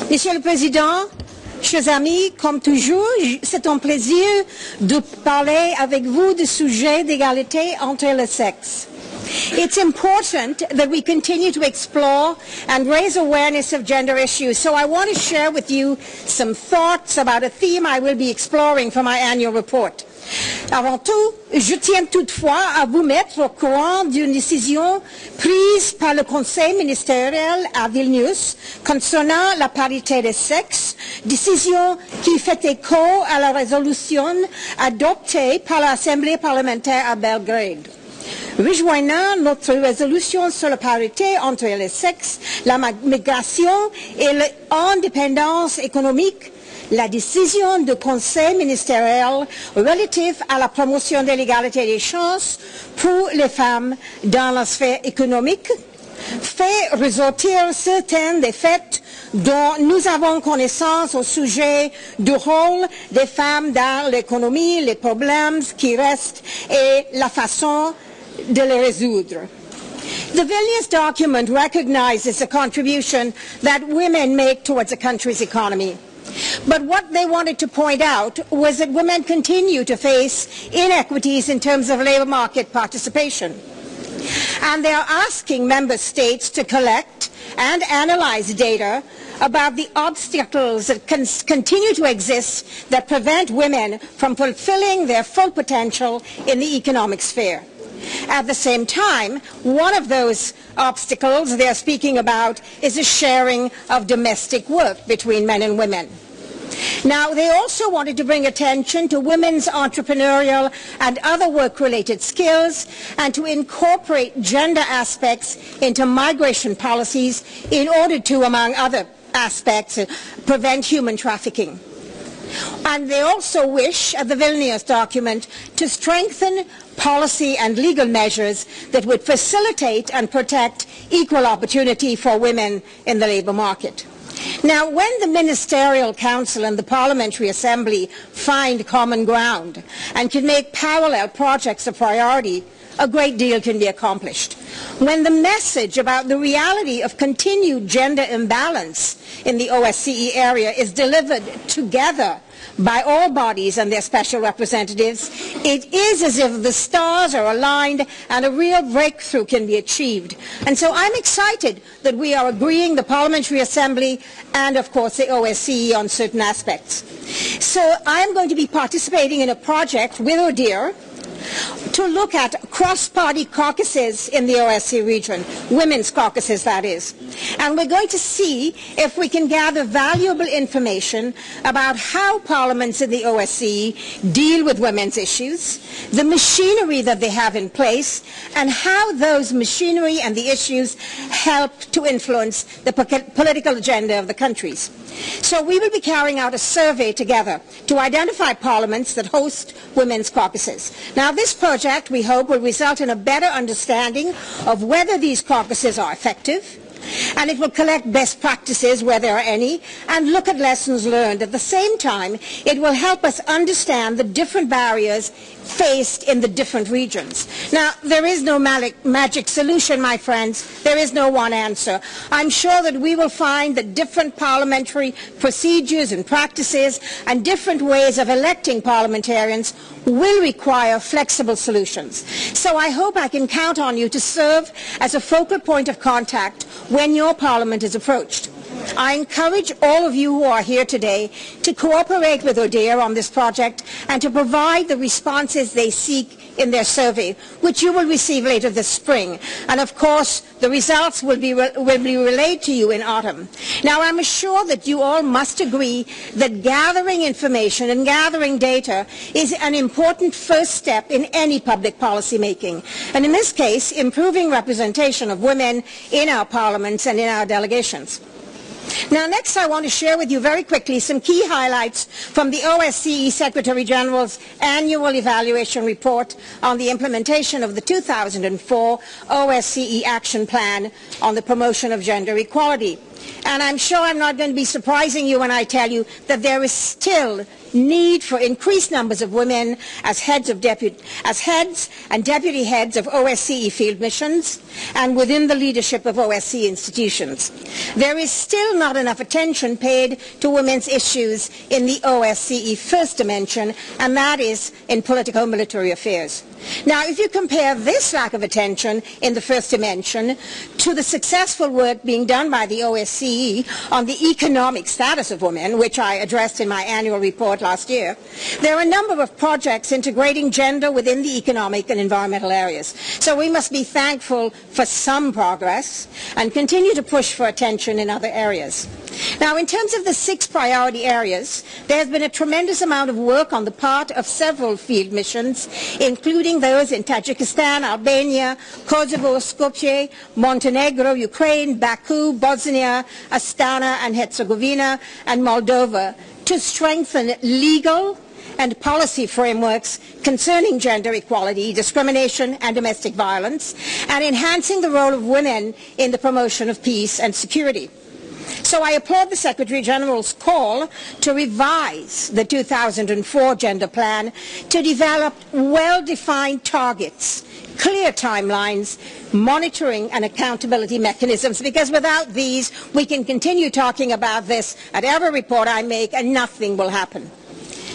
Monsieur le Président, chers amis, comme toujours, c'est un plaisir de parler avec vous du sujet d'égalité entre les sexes. It's important that we continue to explore and raise awareness of gender issues, so I want to share with you some thoughts about a theme I will be exploring for my annual report. Avant tout, je tiens toutefois à vous mettre au courant d'une décision prise par le Conseil ministériel à Vilnius concernant la parité des sexes, décision qui fait écho à la résolution adoptée par l'Assemblée parlementaire à Belgrade. Rejoignant notre résolution sur la parité entre les sexes, la migration et l'indépendance économique, la décision du Conseil ministériel relative à la promotion de l'égalité des chances pour les femmes dans la sphère économique fait ressortir certains des faits dont nous avons connaissance au sujet du rôle des femmes dans l'économie, les problèmes qui restent et la façon de les résoudre. The Vilnius document recognizes the contribution that women make towards a country's economy. But what they wanted to point out was that women continue to face inequities in terms of labor market participation. And they are asking member states to collect and analyze data about the obstacles that continue to exist that prevent women from fulfilling their full potential in the economic sphere. At the same time, one of those obstacles they are speaking about is the sharing of domestic work between men and women. Now, they also wanted to bring attention to women's entrepreneurial and other work-related skills and to incorporate gender aspects into migration policies in order to, among other aspects, prevent human trafficking. And they also wish, at the Vilnius document, to strengthen policy and legal measures that would facilitate and protect equal opportunity for women in the labour market. Now, when the Ministerial Council and the Parliamentary Assembly find common ground and can make parallel projects a priority, a great deal can be accomplished. When the message about the reality of continued gender imbalance in the OSCE area is delivered together by all bodies and their special representatives, it is as if the stars are aligned and a real breakthrough can be achieved. And so I'm excited that we are agreeing, the Parliamentary Assembly and, of course, the OSCE on certain aspects. So I'm going to be participating in a project with ODIHR to look at cross-party caucuses in the OSCE region, women's caucuses, that is. And we're going to see if we can gather valuable information about how parliaments in the OSCE deal with women's issues, the machinery that they have in place, and how those machinery and the issues help to influence the political agenda of the countries. So we will be carrying out a survey together to identify parliaments that host women's caucuses. Now, this project, we hope, will result in a better understanding of whether these caucuses are effective, and it will collect best practices where there are any and look at lessons learned. At the same time, it will help us understand the different barriers faced in the different regions. Now, there is no magic solution, my friends. There is no one answer. I'm sure that we will find that different parliamentary procedures and practices and different ways of electing parliamentarians will require flexible solutions. So I hope I can count on you to serve as a focal point of contact when your parliament is approached. I encourage all of you who are here today to cooperate with ODIHR on this project and to provide the responses they seek in their survey, which you will receive later this spring. And of course, the results will be relayed to you in autumn. Now, I'm sure that you all must agree that gathering information and gathering data is an important first step in any public policy making. And in this case, improving representation of women in our parliaments and in our delegations. Now, next I want to share with you very quickly some key highlights from the OSCE Secretary General's annual evaluation report on the implementation of the 2004 OSCE Action Plan on the promotion of gender equality. And I'm sure I'm not going to be surprising you when I tell you that there is still need for increased numbers of women as heads and deputy heads of OSCE field missions and within the leadership of OSCE institutions. There is still not enough attention paid to women's issues in the OSCE first dimension, and that is in politico-military affairs. Now, if you compare this lack of attention in the first dimension to the successful work being done by the OSCE on the economic status of women, which I addressed in my annual report last year, there are a number of projects integrating gender within the economic and environmental areas. So we must be thankful for some progress and continue to push for attention in other areas. Now, in terms of the 6 priority areas, there has been a tremendous amount of work on the part of several field missions, including those in Tajikistan, Albania, Kosovo, Skopje, Montenegro, Ukraine, Baku, Bosnia, Astana and Herzegovina, and Moldova, to strengthen legal and policy frameworks concerning gender equality, discrimination and domestic violence, and enhancing the role of women in the promotion of peace and security. So I applaud the Secretary General's call to revise the 2004 Gender Plan to develop well-defined targets, clear timelines, monitoring and accountability mechanisms, because without these we can continue talking about this at every report I make and nothing will happen.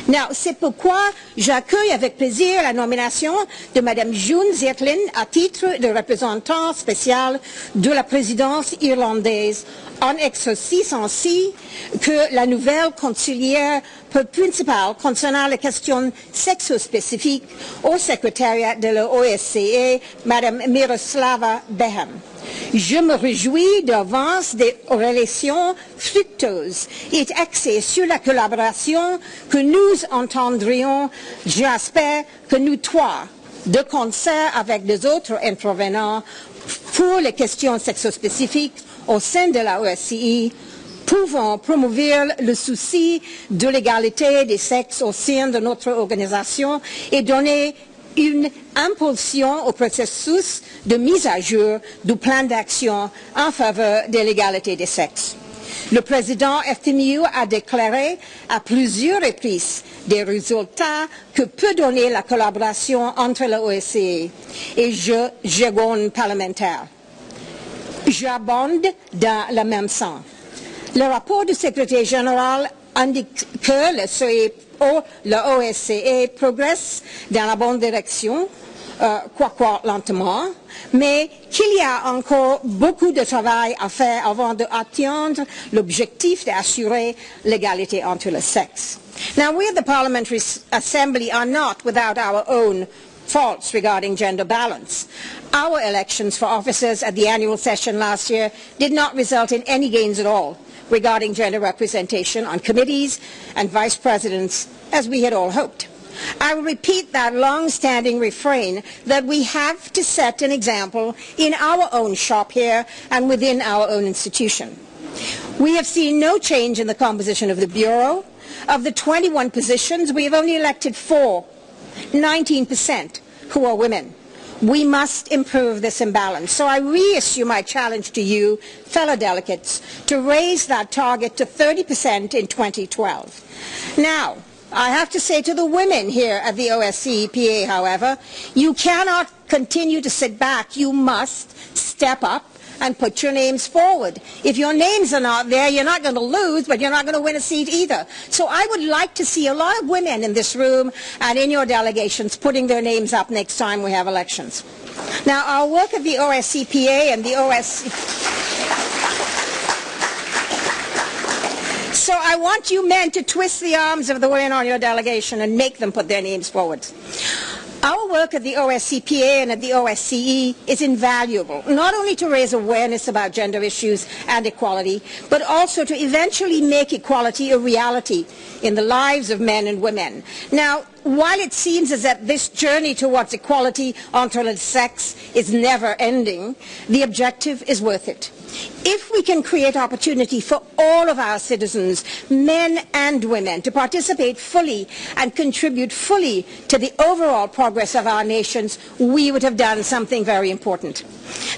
Now, c'est pourquoi j'accueille avec plaisir la nomination de Mme June Ziertlin à titre de représentante spéciale de la présidence irlandaise, en exercice ainsi que la nouvelle conseillère principale concernant les questions sexo-spécifiques au secrétariat de l'OSCE, Mme Miroslava Beham. Je me réjouis d'avance des relations fructueuses et axées sur la collaboration que nous entendrions, j'espère que nous trois, de concert avec les autres intervenants pour les questions sexo-spécifiques au sein de la OSCE, pouvons promouvoir le souci de l'égalité des sexes au sein de notre organisation et donner une impulsion au processus de mise à jour du plan d'action en faveur de l'égalité des sexes. Le président FTMU a déclaré à plusieurs reprises des résultats que peut donner la collaboration entre la OSCE et jargon parlementaire. J'abonde dans le même sens. Le rapport du secrétaire général indique que le OSCE progresse dans la bonne direction, quoique lentement, mais qu'il y a encore beaucoup de travail à faire avant d'atteindre l'objectif d'assurer l'égalité entre les sexes. Now, we at the Parliamentary Assembly are not without our own faults regarding gender balance. Our elections for officers at the annual session last year did not result in any gains at all regarding gender representation on committees and vice presidents, as we had all hoped. I will repeat that long-standing refrain that we have to set an example in our own shop here and within our own institution. We have seen no change in the composition of the Bureau. Of the 21 positions, we have only elected 4, 19%, who are women. We must improve this imbalance. So I reissue my challenge to you, fellow delegates, to raise that target to 30% in 2012. Now, I have to say to the women here at the OSCE PA, however, you cannot continue to sit back. You must step up and put your names forward. If your names are not there, you're not going to lose, but you're not going to win a seat either. So I would like to see a lot of women in this room and in your delegations putting their names up next time we have elections. Now, our work at the OSCE PA and the OSCE... So I want you men to twist the arms of the women on your delegation and make them put their names forward. Our work at the OSCE PA and at the OSCE is invaluable, not only to raise awareness about gender issues and equality, but also to eventually make equality a reality in the lives of men and women. Now, while it seems as if this journey towards equality entre sex is never ending, the objective is worth it. If we can create opportunity for all of our citizens, men and women, to participate fully and contribute fully to the overall progress of our nations, we would have done something very important.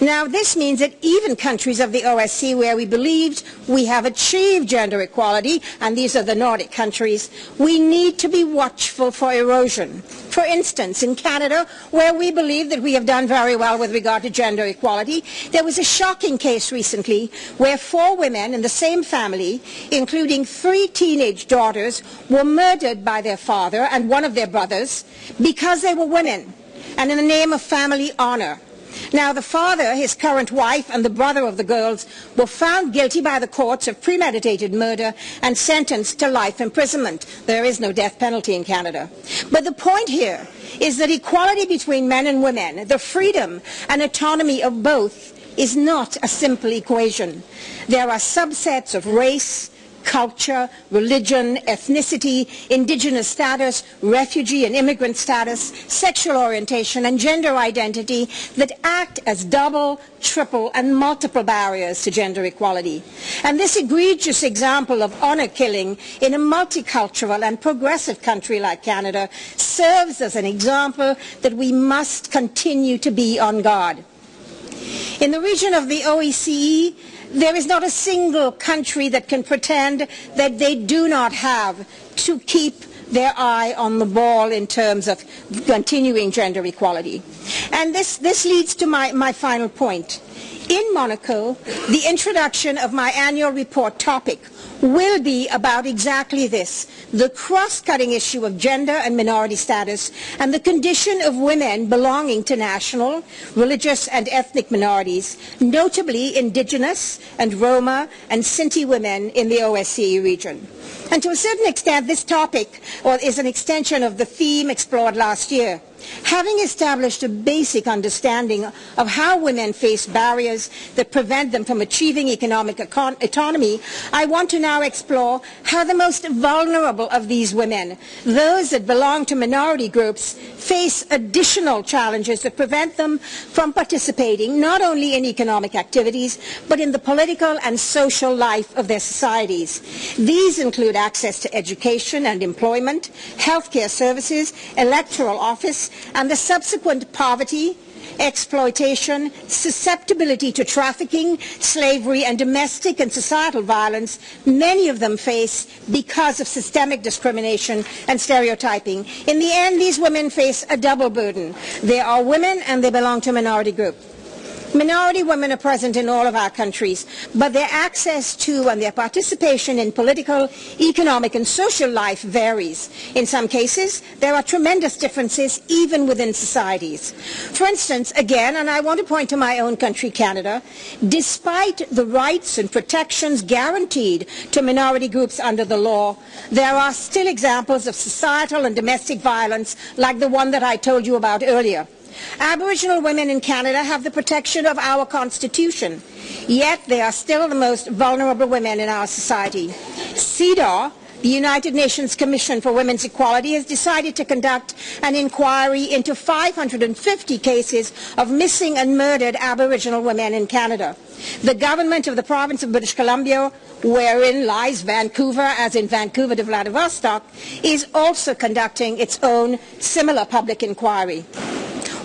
Now, this means that even countries of the OSCE where we believed we have achieved gender equality, and these are the Nordic countries, we need to be watchful for erosion. For instance, in Canada, where we believe that we have done very well with regard to gender equality, there was a shocking case recently where 4 women in the same family, including 3 teenage daughters, were murdered by their father and one of their brothers because they were women, and in the name of family honor. Now, the father, his current wife, and the brother of the girls were found guilty by the courts of premeditated murder and sentenced to life imprisonment. There is no death penalty in Canada. But the point here is that equality between men and women, the freedom and autonomy of both, is not a simple equation. There are subsets of race, culture, religion, ethnicity, indigenous status, refugee and immigrant status, sexual orientation, and gender identity that act as double, triple, and multiple barriers to gender equality. And this egregious example of honor killing in a multicultural and progressive country like Canada serves as an example that we must continue to be on guard. In the region of the OSCE, there is not a single country that can pretend that they do not have to keep their eye on the ball in terms of continuing gender equality. And this leads to my final point. In Monaco, the introduction of my annual report topic will be about exactly this, the cross-cutting issue of gender and minority status and the condition of women belonging to national, religious and ethnic minorities, notably Indigenous and Roma and Sinti women in the OSCE region. And to a certain extent, this topic is an extension of the theme explored last year. Having established a basic understanding of how women face barriers that prevent them from achieving economic autonomy, I want to now explore how the most vulnerable of these women, those that belong to minority groups, face additional challenges that prevent them from participating not only in economic activities, but in the political and social life of their societies. These include access to education and employment, healthcare services, electoral office, and the subsequent poverty, exploitation, susceptibility to trafficking, slavery, and domestic and societal violence many of them face because of systemic discrimination and stereotyping. In the end, these women face a double burden. They are women and they belong to a minority group. Minority women are present in all of our countries, but their access to and their participation in political, economic, and social life varies. In some cases, there are tremendous differences even within societies. For instance, again, and I want to point to my own country, Canada, despite the rights and protections guaranteed to minority groups under the law, there are still examples of societal and domestic violence like the one that I told you about earlier. Aboriginal women in Canada have the protection of our Constitution, yet they are still the most vulnerable women in our society. CEDAW, the United Nations Commission for Women's Equality, has decided to conduct an inquiry into 550 cases of missing and murdered Aboriginal women in Canada. The government of the province of British Columbia, wherein lies Vancouver, as in Vancouver to Vladivostok, is also conducting its own similar public inquiry,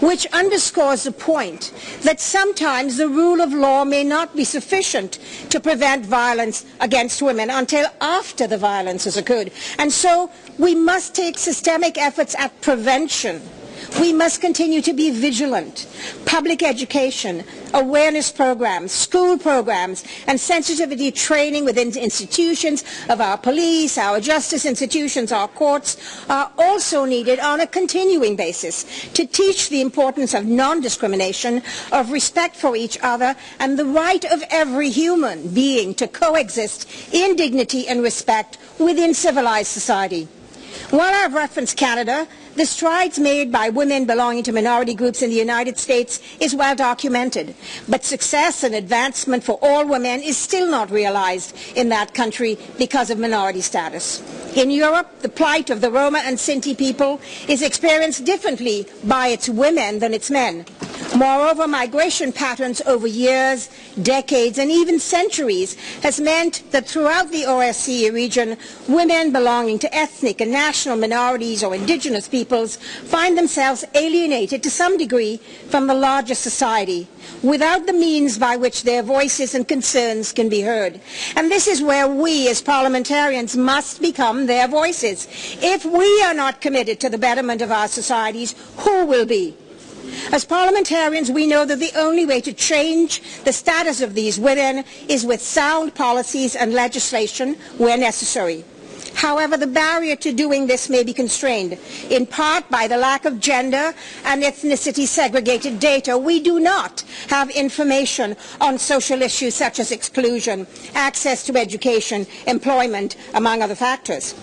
which underscores the point that sometimes the rule of law may not be sufficient to prevent violence against women until after the violence has occurred. And so we must take systemic efforts at prevention. We must continue to be vigilant. Public education, awareness programs, school programs, and sensitivity training within institutions of our police, our justice institutions, our courts are also needed on a continuing basis to teach the importance of non-discrimination, of respect for each other, and the right of every human being to coexist in dignity and respect within civilized society. While I've referenced Canada, The strides made by women belonging to minority groups in the United States is well documented, but success and advancement for all women is still not realized in that country because of minority status. In Europe, the plight of the Roma and Sinti people is experienced differently by its women than its men. Moreover, migration patterns over years, decades, and even centuries has meant that throughout the OSCE region, women belonging to ethnic and national minorities or indigenous peoples find themselves alienated to some degree from the larger society, without the means by which their voices and concerns can be heard. And this is where we as parliamentarians must become their voices. If we are not committed to the betterment of our societies, who will be? As parliamentarians, we know that the only way to change the status of these women is with sound policies and legislation where necessary. However, the barrier to doing this may be constrained, in part by the lack of gender and ethnicity segregated data. We do not have information on social issues such as exclusion, access to education, employment, among other factors.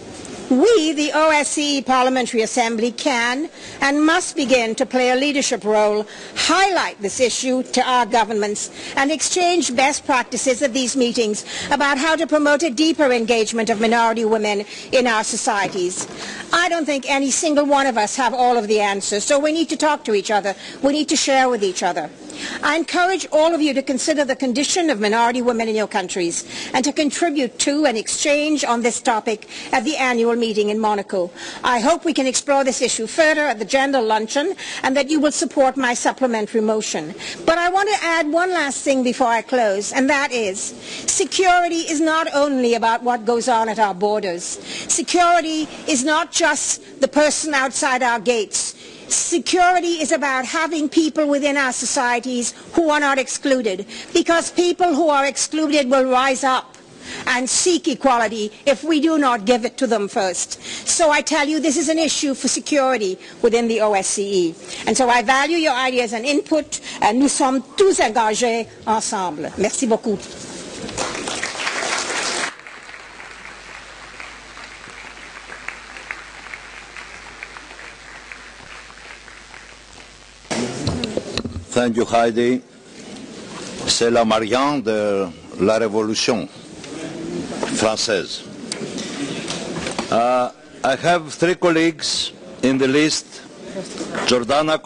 We, the OSCE Parliamentary Assembly, can and must begin to play a leadership role, highlight this issue to our governments, and exchange best practices at these meetings about how to promote a deeper engagement of minority women in our societies. I don't think any single one of us have all of the answers, so we need to talk to each other. We need to share with each other. I encourage all of you to consider the condition of minority women in your countries and to contribute to an exchange on this topic at the annual meeting in Monaco. I hope we can explore this issue further at the gender luncheon and that you will support my supplementary motion. But I want to add one last thing before I close, and that is security is not only about what goes on at our borders. Security is not just the person outside our gates. Security is about having people within our societies who are not excluded, because people who are excluded will rise up and seek equality if we do not give it to them first. So I tell you, this is an issue for security within the OSCE. And so I value your ideas and input, and nous sommes tous engagés ensemble. Merci beaucoup. Thank you, Heidi. C'est la Marianne de la Révolution française. I have three colleagues in the list: Jordana